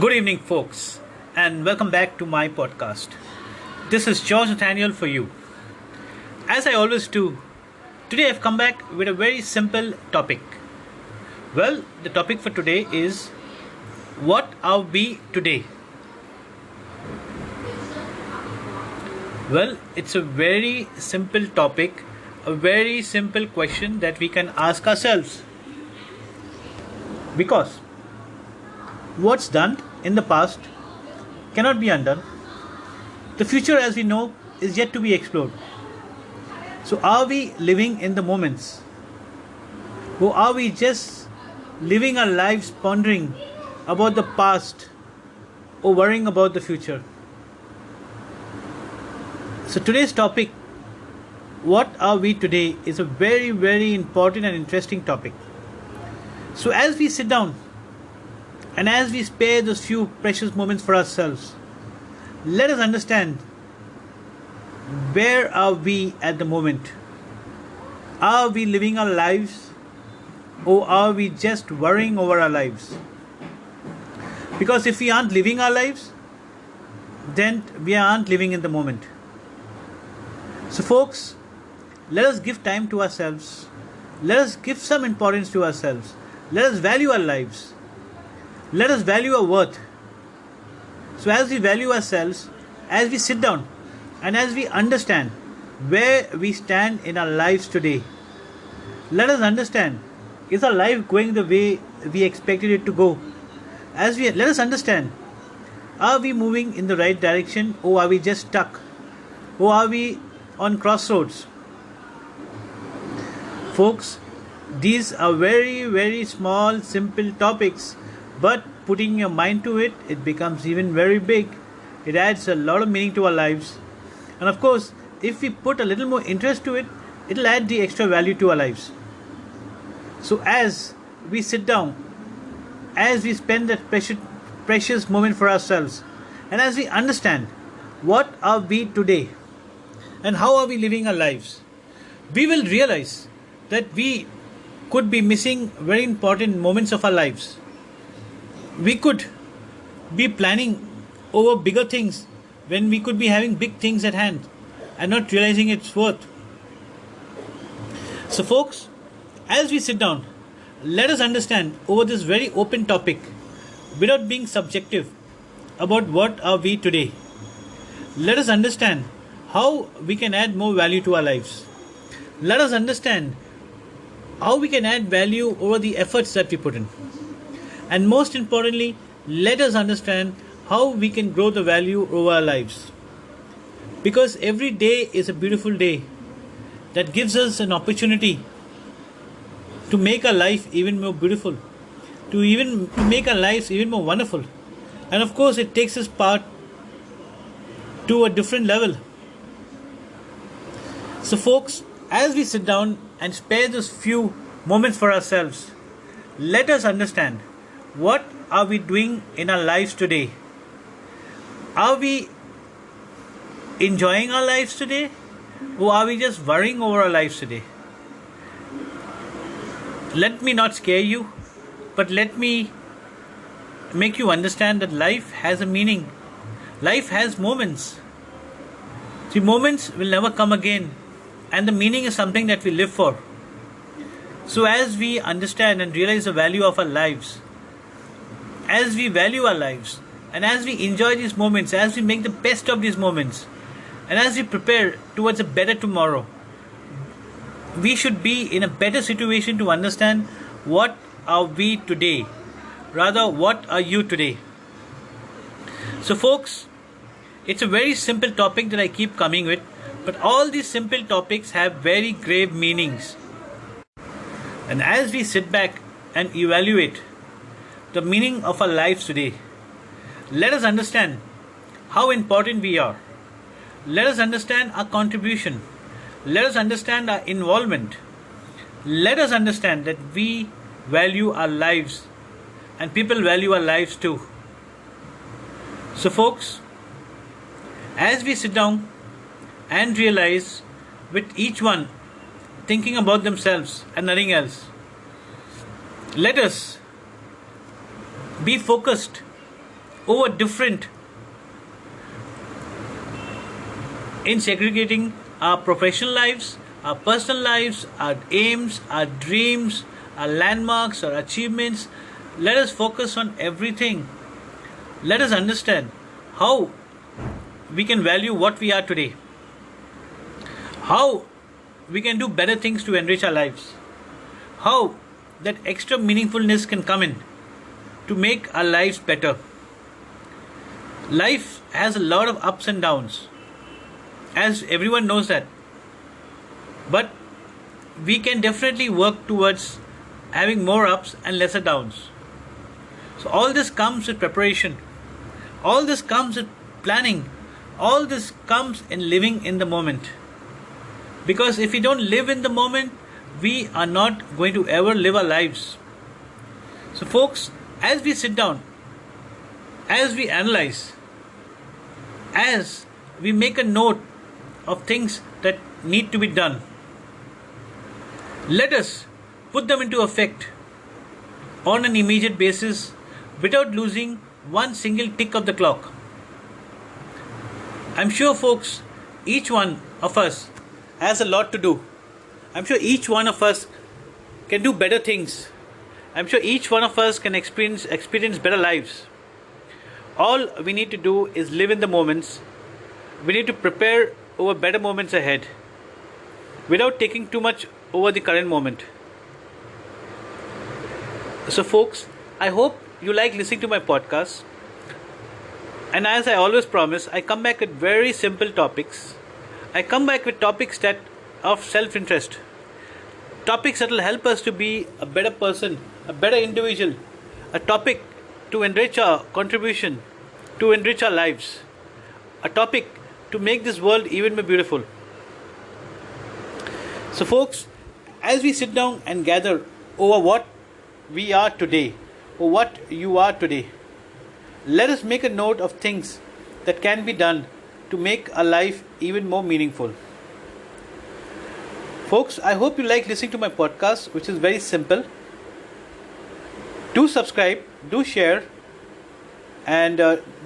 Good evening, folks, and welcome back to my podcast. This is George Nathaniel for you. As I always do, today I've come back with a very simple topic. Well, the topic for today is what are we today? Well, it's a very simple topic, a very simple question that we can ask ourselves. Because what's done in the past cannot be undone. The future, as we know, is yet to be explored. So, are we living in the moments? Or are we just living our lives pondering about the past or worrying about the future? So, today's topic, what are we today, is a very, very important and interesting topic. So, as we sit down and as we spare those few precious moments for ourselves, let us understand where are we at the moment. Are we living our lives or are we just worrying over our lives? Because if we aren't living our lives, then we aren't living in the moment. So folks, let us give time to ourselves. Let us give some importance to ourselves. Let us value our lives. Let us value our worth. So as we value ourselves, as we sit down and as we understand where we stand in our lives today, let us understand, is our life going the way we expected it to go? Let us understand, are we moving in the right direction or are we just stuck? Or are we on crossroads? Folks, these are very, very small, simple topics, but putting your mind to it, it becomes even very big. It adds a lot of meaning to our lives. And of course, if we put a little more interest to it, it'll add the extra value to our lives. So as we sit down, as we spend that precious moment for ourselves, and as we understand what are we today and how are we living our lives, we will realize that we could be missing very important moments of our lives. We could be planning over bigger things when we could be having big things at hand and not realizing its worth. So folks, as we sit down, let us understand over this very open topic without being subjective about what are we today. Let us understand how we can add more value to our lives. Let us understand how we can add value over the efforts that we put in. And most importantly, let us understand how we can grow the value over our lives. Because every day is a beautiful day that gives us an opportunity to make our life even more beautiful, to make our lives even more wonderful. And of course, it takes us part to a different level. So folks, as we sit down and spare those few moments for ourselves, let us understand, what are we doing in our lives today? Are we enjoying our lives today? Or are we just worrying over our lives today? Let me not scare you, but let me make you understand that life has a meaning. Life has moments. See, moments will never come again, and the meaning is something that we live for. So as we understand and realize the value of our lives, as we value our lives, and as we enjoy these moments, as we make the best of these moments, and as we prepare towards a better tomorrow, we should be in a better situation to understand what are we today. Rather, what are you today? So folks, it's a very simple topic that I keep coming with, but all these simple topics have very grave meanings. And as we sit back and evaluate the meaning of our lives today, let us understand how important we are. Let us understand our contribution. Let us understand our involvement. Let us understand that we value our lives and people value our lives too. So folks, as we sit down and realize, with each one thinking about themselves and nothing else, let us be focused over different in segregating our professional lives, our personal lives, our aims, our dreams, our landmarks, our achievements. Let us focus on everything. Let us understand how we can value what we are today, how we can do better things to enrich our lives, how that extra meaningfulness can come in to make our lives better. Life has a lot of ups and downs, as everyone knows that. But we can definitely work towards having more ups and lesser downs. So, all this comes with preparation, all this comes with planning, all this comes in living in the moment. Because if we don't live in the moment, we are not going to ever live our lives. So, folks, as we sit down, as we analyze, as we make a note of things that need to be done, let us put them into effect on an immediate basis without losing one single tick of the clock. I'm sure, folks, each one of us has a lot to do. I'm sure each one of us can do better things. I'm sure each one of us can experience better lives. All we need to do is live in the moments. We need to prepare over better moments ahead without taking too much over the current moment. So, folks, I hope you like listening to my podcast. And as I always promise, I come back with very simple topics. I come back with topics that of self-interest. Topics that will help us to be a better person, a better individual. A topic to enrich our contribution, to enrich our lives. A topic to make this world even more beautiful. So, folks, as we sit down and gather over what we are today, or what you are today, let us make a note of things that can be done to make our life even more meaningful. Folks, I hope you like listening to my podcast, which is very simple. Do subscribe, do share, and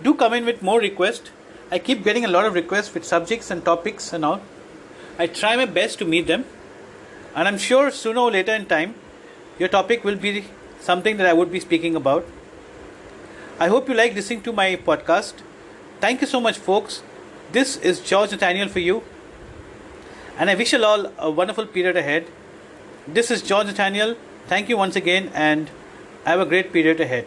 do come in with more requests. I keep getting a lot of requests with subjects and topics and all. I try my best to meet them, and I'm sure sooner or later in time, your topic will be something that I would be speaking about. I hope you like listening to my podcast. Thank you so much, folks. This is George Nathaniel for you, and I wish you all a wonderful period ahead. This is George Nathaniel. Thank you once again, and have a great period ahead.